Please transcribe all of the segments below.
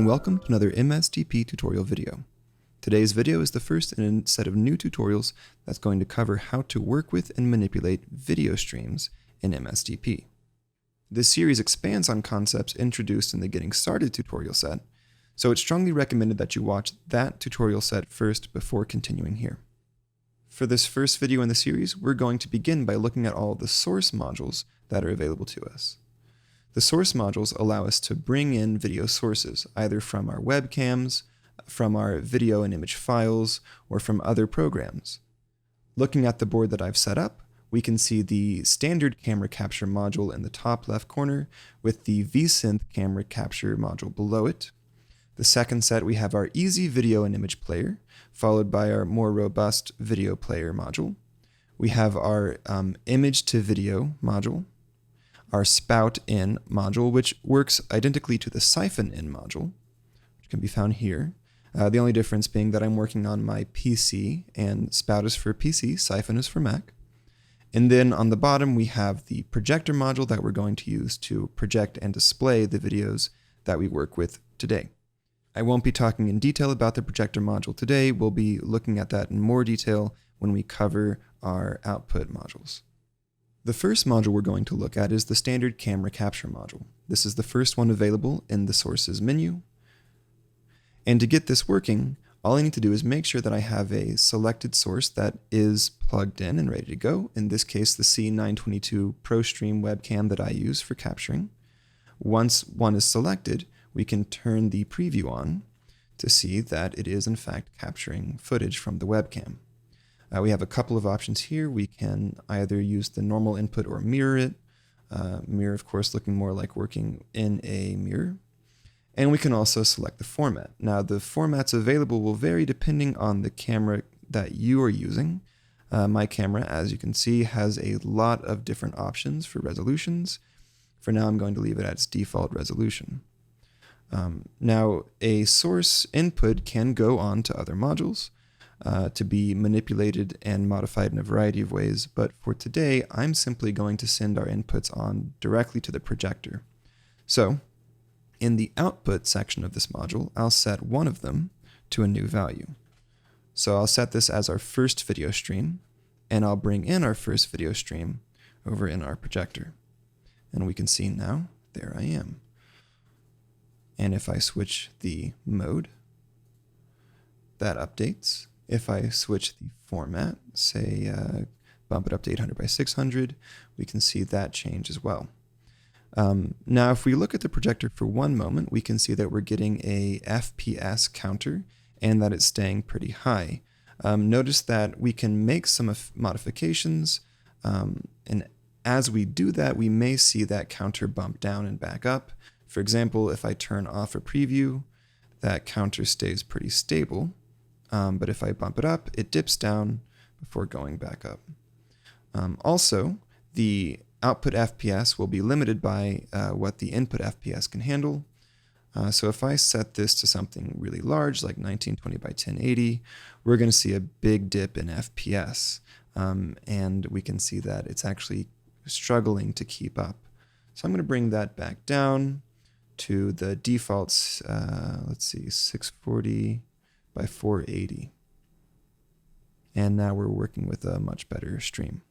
and welcome to another MSDP tutorial video. Today's video is the first in a set of new tutorials that's going to cover how to work with and manipulate video streams in MSDP. This series expands on concepts introduced in the Getting Started tutorial set, so it's strongly recommended that you watch that tutorial set first before continuing here. For this first video in the series, we're going to begin by looking at all of the source modules that are available to us. The source modules allow us to bring in video sources, either from our webcams, from our video and image files, or from other programs. Looking at the board that I've set up, we can see the standard camera capture module in the top left corner with the vSynth camera capture module below it. The second set, we have our easy video and image player, followed by our more robust video player module. We have our image to video module, our spout in module, which works identically to the siphon in module, which can be found here. The only difference being that I'm working on my PC, and spout is for PC, siphon is for Mac. And then on the bottom, we have the projector module that we're going to use to project and display the videos that we work with today. I won't be talking in detail about the projector module today. We'll be looking at that in more detail when we cover our output modules. The first module we're going to look at is the standard camera capture module. This is the first one available in the sources menu. And to get this working, all I need to do is make sure that I have a selected source that is plugged in and ready to go. In this case, the C922 ProStream webcam that I use for capturing. Once one is selected, we can turn the preview on to see that it is in fact capturing footage from the webcam. We have a couple of options here. We can either use the normal input or mirror it. Mirror, of course, looking more like working in a mirror. And we can also select the format. Now, the formats available will vary depending on the camera that you are using. My camera, as you can see, has a lot of different options for resolutions. For now, I'm going to leave it at its default resolution. Now, a source input can go on to other modules to be manipulated and modified in a variety of ways, but for today, I'm simply going to send our inputs on directly to the projector. So, in the output section of this module, I'll set one of them to a new value. So I'll set this as our first video stream, and I'll bring in our first video stream over in our projector. And we can see now, there I am. And if I switch the mode, that updates. If I switch the format, say bump it up to 800 by 600, we can see that change as well. Now, if we look at the projector for one moment, we can see that we're getting a FPS counter and that it's staying pretty high. Notice that we can make some modifications, and as we do that, we may see that counter bump down and back up. For example, if I turn off a preview, that counter stays pretty stable. But if I bump it up, it dips down before going back up. Also, the output FPS will be limited by what the input FPS can handle. So if I set this to something really large, like 1920 by 1080, we're going to see a big dip in FPS. And we can see that it's actually struggling to keep up. So I'm going to bring that back down to the defaults, let's see, 640 by 480. And now we're working with a much better stream.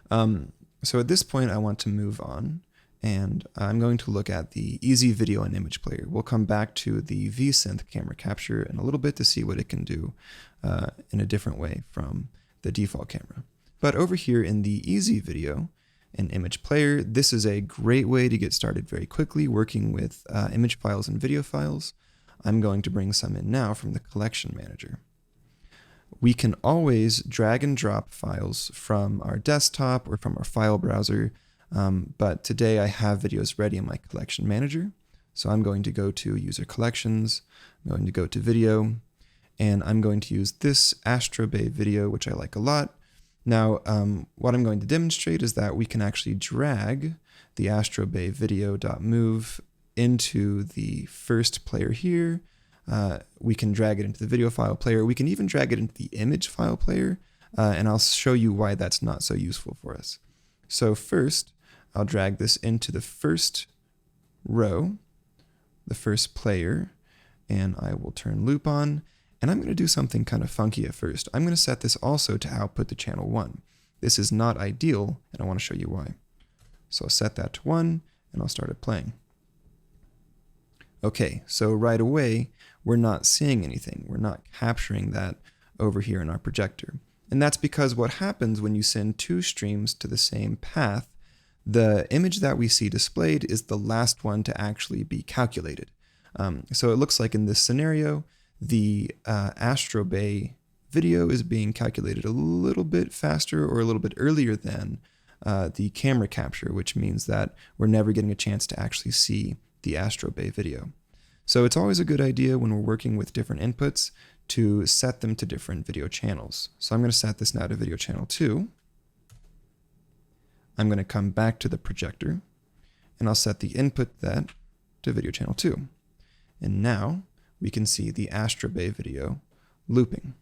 So at this point, I want to move on, and I'm going to look at the easy video and image player. We'll come back to the vSynth camera capture in a little bit to see what it can do in a different way from the default camera. But over here in the easy video and image player, this is a great way to get started very quickly working with image files and video files. I'm going to bring some in now from the collection manager. We can always drag and drop files from our desktop or from our file browser, but today I have videos ready in my collection manager. So I'm going to go to User Collections, I'm going to go to Video, and I'm going to use this Strobe A video, which I like a lot. Now, what I'm going to demonstrate is that we can actually drag the Strobe A video.move into the first player here. We can drag it into the video file player. We can even drag it into the image file player, and I'll show you why that's not so useful for us. So first, I'll drag this into the first row the first player, and I will turn loop on, and I'm going to do something kind of funky at first. I'm going to set this also to output to channel 1. This is not ideal, and I want to show you why. So I'll set that to 1, and I'll start it playing. Okay, so right away, we're not seeing anything. We're not capturing that over here in our projector. And that's because what happens when you send two streams to the same path, the image that we see displayed is the last one to actually be calculated. So it looks like in this scenario, the Strobe A video is being calculated a little bit faster or a little bit earlier than the camera capture, which means that we're never getting a chance to actually see the Strobe A video. So it's always a good idea when we're working with different inputs to set them to different video channels. So I'm going to set this now to video channel 2. I'm going to come back to the projector, and I'll set the input that to video channel 2. And now we can see the Strobe A video looping.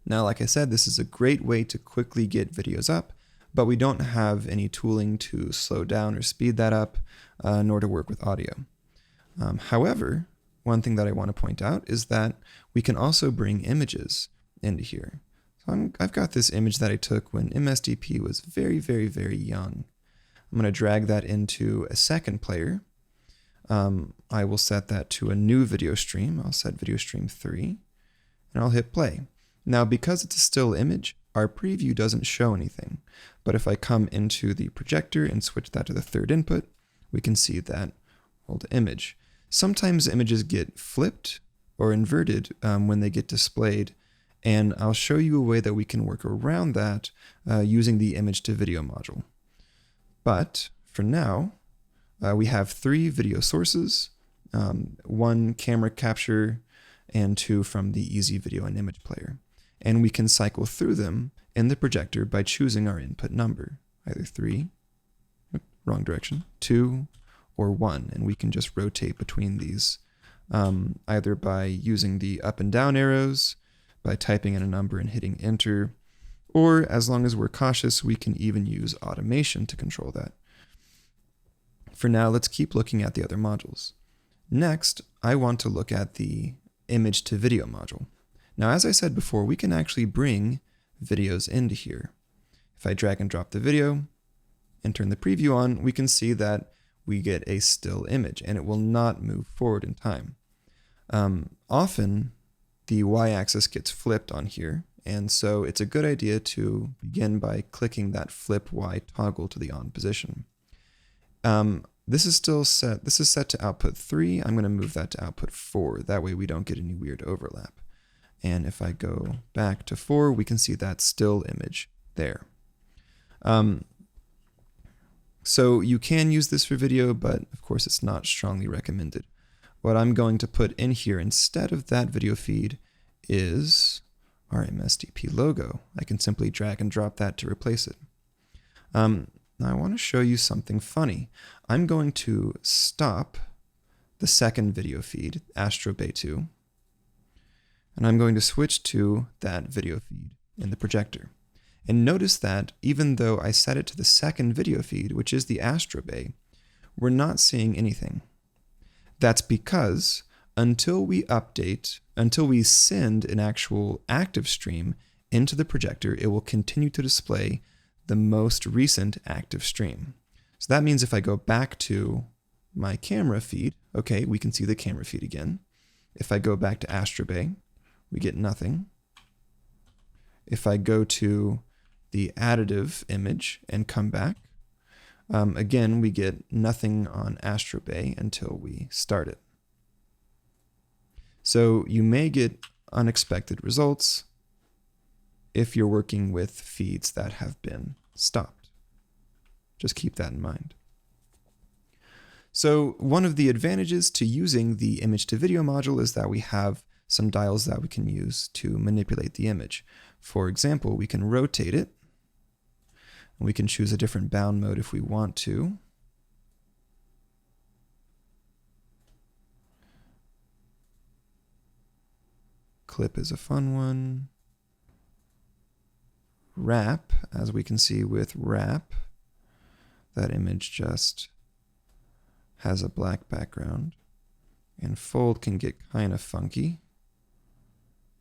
Now, like I said, this is a great way to quickly get videos up, but we don't have any tooling to slow down or speed that up, nor to work with audio. However, one thing that I want to point out is that we can also bring images into here. So I've got this image that I took when MSDP was very, very, very young. I'm going to drag that into a second player. I will set that to a new video stream. I'll set video stream 3, and I'll hit play. Now, because it's a still image, our preview doesn't show anything. But if I come into the projector and switch that to the third input, we can see that old image. Sometimes images get flipped or inverted when they get displayed, and I'll show you a way that we can work around that using the image to video module. But for now, we have 3 video sources, 1 camera capture, and 2 from the Easy Video and Image Player. And we can cycle through them in the projector by choosing our input number, either 3, wrong direction, 2, or 1, and we can just rotate between these, either by using the up and down arrows, by typing in a number and hitting enter, or as long as we're cautious, we can even use automation to control that. For now, let's keep looking at the other modules. Next, I want to look at the image to video module. Now, as I said before, we can actually bring videos into here. If I drag and drop the video and turn the preview on, we can see that we get a still image, and it will not move forward in time. Often, the y-axis gets flipped on here, and so it's a good idea to begin by clicking that flip Y toggle to the on position. This is set to output 3. I'm going to move that to output 4. That way we don't get any weird overlap. And if I go back to 4, we can see that still image there. So you can use this for video, but of course it's not strongly recommended. What I'm going to put in here instead of that video feed is our MSDP logo. I can simply drag and drop that to replace it. Now I want to show you something funny. I'm going to stop the second video feed, Strobe A 2, and I'm going to switch to that video feed in the projector. And notice that even though I set it to the second video feed, which is the Strobe A, we're not seeing anything. That's because until we send an actual active stream into the projector, it will continue to display the most recent active stream. So that means if I go back to my camera feed, okay, we can see the camera feed again. If I go back to Strobe A, we get nothing. If I go to the additive image and come back, again, we get nothing on Strobe A until we start it. So you may get unexpected results if you're working with feeds that have been stopped. Just keep that in mind. So one of the advantages to using the image to video module is that we have some dials that we can use to manipulate the image. For example, we can rotate it, and we can choose a different bound mode if we want to. Clip is a fun one. Wrap, as we can see with wrap, that image just has a black background. And fold can get kind of funky.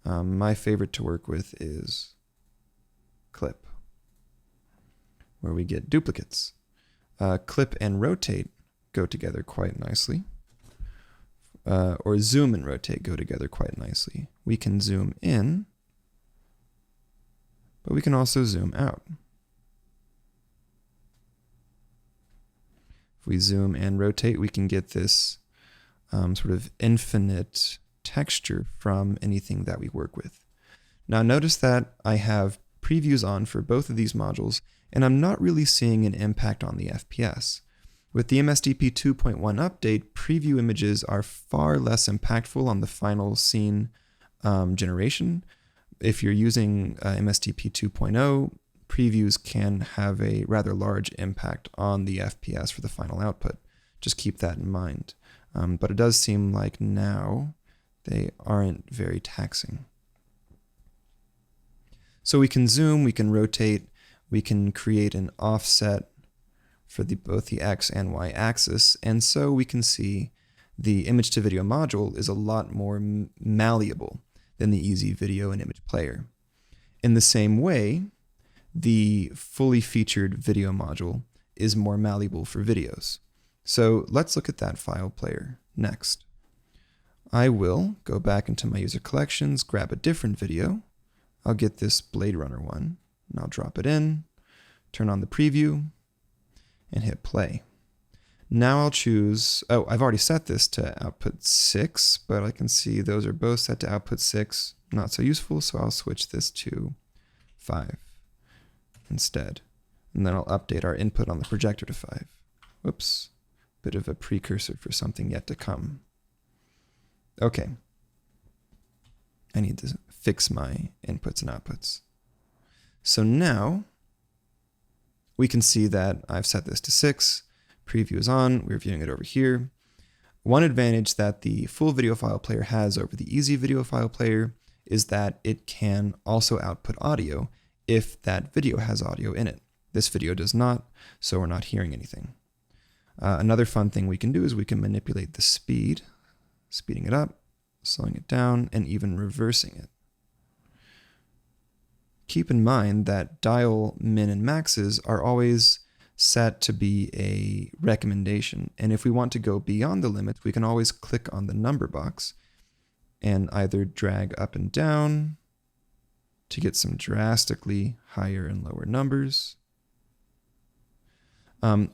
My favorite to work with is clip, where we get duplicates. Clip and rotate go together quite nicely. Or zoom and rotate go together quite nicely. We can zoom in, but we can also zoom out. If we zoom and rotate, we can get this sort of infinite texture from anything that we work with. Now notice that I have previews on for both of these modules, and I'm not really seeing an impact on the FPS. With the MSDP 2.1 update, preview images are far less impactful on the final scene generation. If you're using MSDP 2.0, previews can have a rather large impact on the FPS for the final output. Just keep that in mind. But it does seem like now they aren't very taxing. So we can zoom, we can rotate, we can create an offset for both the X and Y axis, and so we can see the image to video module is a lot more malleable than the easy video and image player. In the same way, the fully featured video module is more malleable for videos. So let's look at that file player next. I will go back into my user collections, grab a different video. I'll get this Blade Runner one, and I'll drop it in, turn on the preview, and hit play. Now I'll choose, oh, I've already set this to output 6, but I can see those are both set to output 6. Not so useful, so I'll switch this to 5 instead. And then I'll update our input on the projector to 5. Whoops, bit of a precursor for something yet to come. Okay, I need to fix my inputs and outputs. So now we can see that I've set this to 6, preview is on, we're viewing it over here. One advantage that the full video file player has over the easy video file player is that it can also output audio if that video has audio in it. This video does not, so we're not hearing anything. Another fun thing we can do is we can manipulate the speed, speeding it up, slowing it down, and even reversing it. Keep in mind that dial min and maxes are always set to be a recommendation. And if we want to go beyond the limit, we can always click on the number box and either drag up and down to get some drastically higher and lower numbers.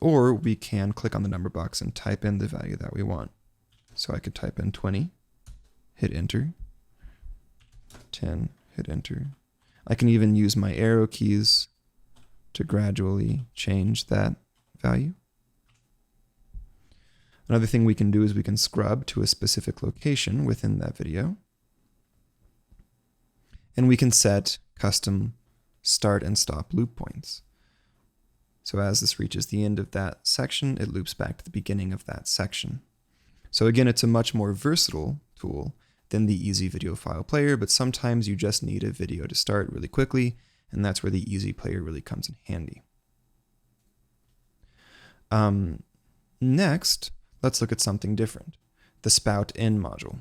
Or we can click on the number box and type in the value that we want. So I could type in 20, hit enter, 10, hit enter. I can even use my arrow keys to gradually change that value. Another thing we can do is we can scrub to a specific location within that video. And we can set custom start and stop loop points. So as this reaches the end of that section, it loops back to the beginning of that section. So again, it's a much more versatile tool than the easy video file player, but sometimes you just need a video to start really quickly, and that's where the easy player really comes in handy. Next, let's look at something different, the Spout In module.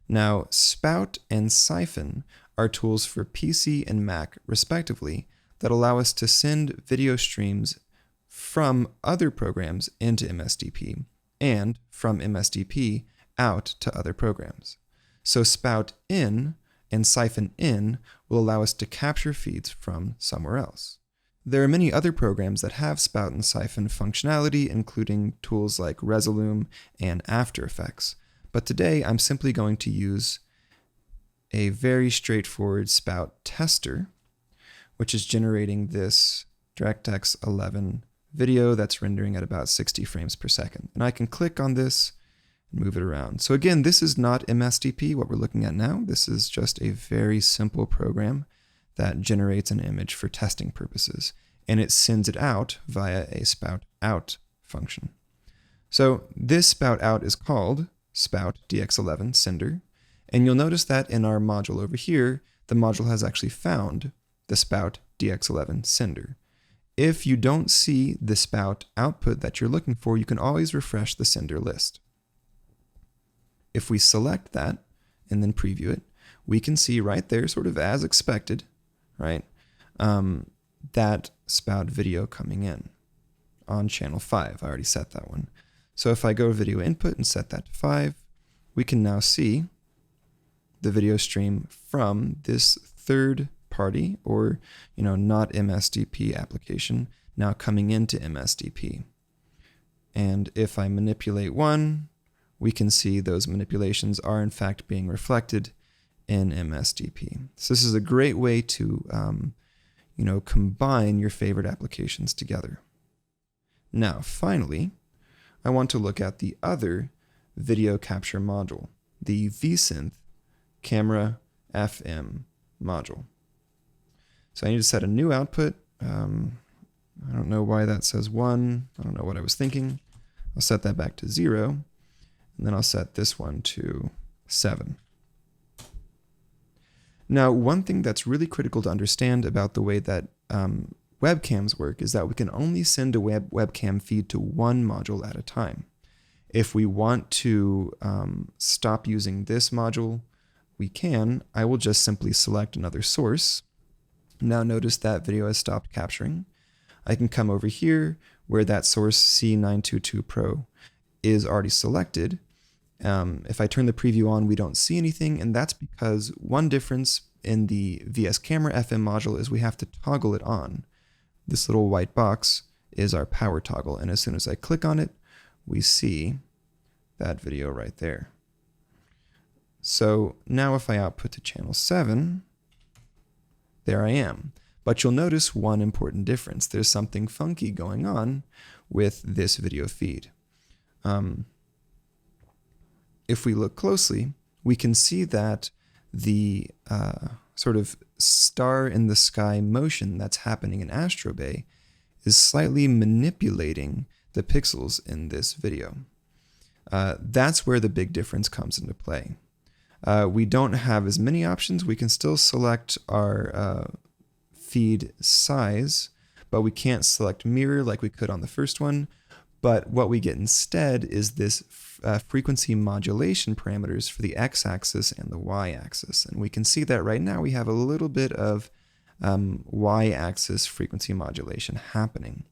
Now, Spout and Siphon are tools for PC and Mac, respectively, that allow us to send video streams from other programs into MSDP and from MSDP out to other programs. So Spout In and Siphon In will allow us to capture feeds from somewhere else. There are many other programs that have Spout and Siphon functionality, including tools like Resolume and After Effects. But today I'm simply going to use a very straightforward Spout tester, which is generating this DirectX 11 video that's rendering at about 60 frames per second. And I can click on this and move it around. So again, this is not MSDP, what we're looking at now. This is just a very simple program that generates an image for testing purposes, and it sends it out via a Spout Out function. So this Spout Out is called Spout DX11 Sender, and you'll notice that in our module over here, the module has actually found the Spout DX11 Sender. If you don't see the Spout output that you're looking for, you can always refresh the sender list. If we select that and then preview it, we can see right there, sort of as expected, right, that spout video coming in on channel 5. I already set that one. So if I go video input and set that to 5, we can now see the video stream from this third party, or not MSDP application, now coming into MSDP. And if I manipulate one, we can see those manipulations are in fact being reflected in MSDP. So this is a great way to combine your favorite applications together. Now, finally, I want to look at the other video capture module, the vSynth Camera FM module. So I need to set a new output. I don't know why that says 1. I don't know what I was thinking. I'll set that back to 0, and then I'll set this one to 7. Now, one thing that's really critical to understand about the way that webcams work is that we can only send a webcam feed to one module at a time. If we want to stop using this module, we can. I will just simply select another source. Now notice that video has stopped capturing. I can come over here where that source C922 Pro is already selected. If I turn the preview on, we don't see anything, and that's because one difference in the VS Camera FM module is we have to toggle it on. This little white box is our power toggle, and as soon as I click on it, we see that video right there. So now if I output to channel 7, there I am. But you'll notice one important difference. There's something funky going on with this video feed. If we look closely, we can see that the sort of star in the sky motion that's happening in Strobe A is slightly manipulating the pixels in this video. That's where the big difference comes into play. We don't have as many options. We can still select our feed size, but we can't select mirror like we could on the first one. But what we get instead is this frequency modulation parameters for the x-axis and the y-axis. And we can see that right now we have a little bit of y-axis frequency modulation happening.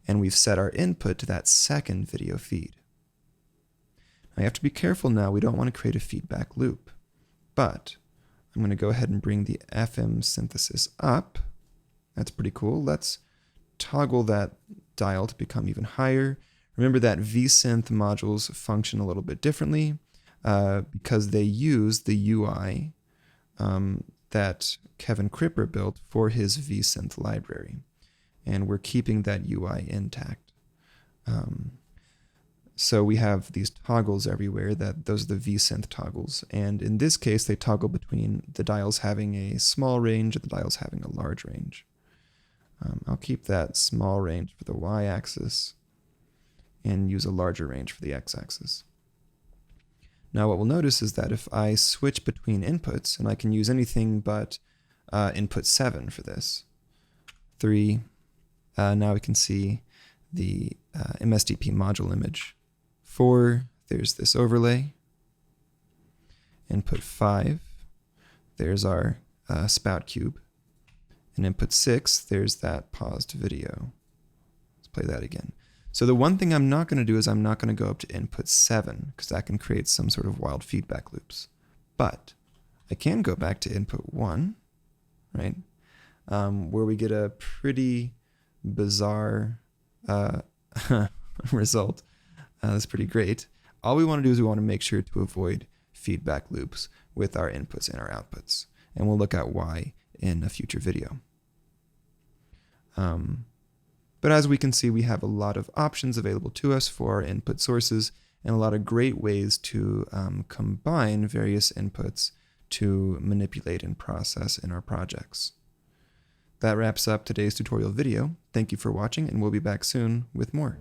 And we've set our input to that second video feed. Now you have to be careful now. We don't want to create a feedback loop. But I'm going to go ahead and bring the FM synthesis up. That's pretty cool. Let's toggle that dial to become even higher. Remember that vSynth modules function a little bit differently because they use the UI that Kevin Cripper built for his vSynth library. And we're keeping that UI intact. So we have these toggles everywhere. Those are the vSynth toggles. And in this case, they toggle between the dials having a small range and the dials having a large range. I'll keep that small range for the y-axis and use a larger range for the x-axis. Now what we'll notice is that if I switch between inputs, and I can use anything but input 7 for this, 3, now we can see the MSDP module image. 4, there's this overlay. Input 5, there's our spout cube. And input 6, there's that paused video. Let's play that again. So the one thing I'm not going to do is I'm not going to go up to input 7 because that can create some sort of wild feedback loops. But I can go back to input 1, right, where we get a pretty bizarre result. That's pretty great. All we want to do is we want to make sure to avoid feedback loops with our inputs and our outputs. And we'll look at why in a future video. But as we can see, we have a lot of options available to us for our input sources and a lot of great ways to combine various inputs to manipulate and process in our projects. That wraps up today's tutorial video. Thank you for watching, and we'll be back soon with more.